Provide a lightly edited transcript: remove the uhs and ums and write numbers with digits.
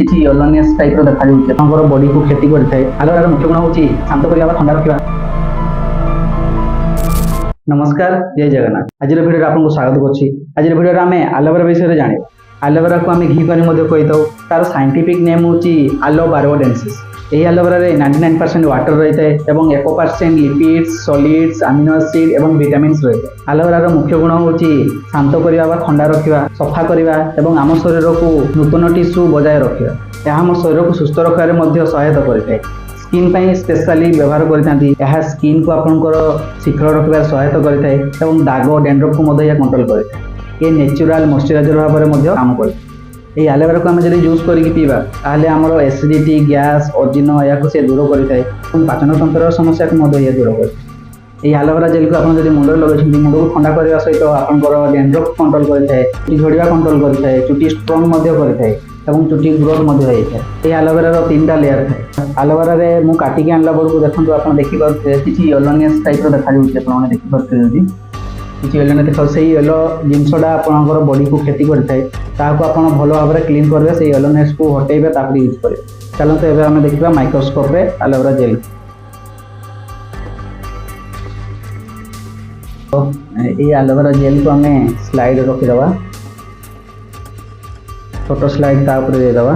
କିଛି ୟଲୋନିୟସ୍ ଟାଇପ୍ର ଦେଖାଯାଉଛି ଆପଣଙ୍କର ବଡିକୁ କ୍ଷତି କରିଥାଏ। ଆଲୋଭେରାର ମୁଖ୍ୟ ଗୁଣ ହେଉଛି ଶାନ୍ତ କରିବା ବା ଥଣ୍ଡା ରଖିବା। नमस्कार, जय जगन्नाथ। आज भिडियो आपको स्वागत करुच्ची। आज भिडियो आम आलोवेरा विषय जाना। आलोवेरा को आम घी करी कही था। तार साइंटिफिक नेम हूँ आलोवेराडेंसिस। यही आलोवेरा 99% वाटर रही है और 1% लिपिड्स, सॉलिड्स, अमीनो एसिड और विटामिन्स रही है। आलोवेरार मुख्य गुण हूँ शांत करवा, ठंडा रखा, सफा करवा और आम शरीर को नूतन टिश्यू बजाय रखा। यह आम शरीर को सुस्थ रखार सहायता करता। स्किन पर स्पेशली व्यवहार करता। स्किन को आपंकर शीघ्र रखार सहायता करता है। दाग डेंड्रफ को कंट्रोल करता है। ये नेचुरल मॉइस्चराइजर भाव में काम करता है। आलोवेरा को आम जब यूज करके पीवा ताहले आमर एसिडिटी, गैस, अजीर्ण या से दूर करता है। पाचन तंत्र समस्या को दूर करता है। आलोवेरा जेल को आप मुंड लगे मुंड को ठंडा करने सहित आपंकर डेंड्रफ कंट्रोल करता है, चुटी झड़िया कंट्रोल करता है, चुटी स्ट्रंग करता है और चुटी ग्रोथ होता है। आलोवेरार 3टा लेयर था। आलोवेरा मु काटिकी आनला बेलू देखो आप देखिपे किसी ୟଲୋନିୟସ୍ टाइप देखा देखिपे किसी येलो देख से येलो जिनसटा आपंकर बॉडी को क्षति करता है। ताको आप भल भाव में क्लीन करेंगे, से ୟଲୋନିୟସ୍ को हटेबे तापर यूज करेंगे। चलते एवं आम देखा माइक्रोस्कोप रे आलोवेरा जेल। तो ये आलोवेरा जेल को आम स्लाइड रखीदे, छोट स्लाइड तापर देदेबा।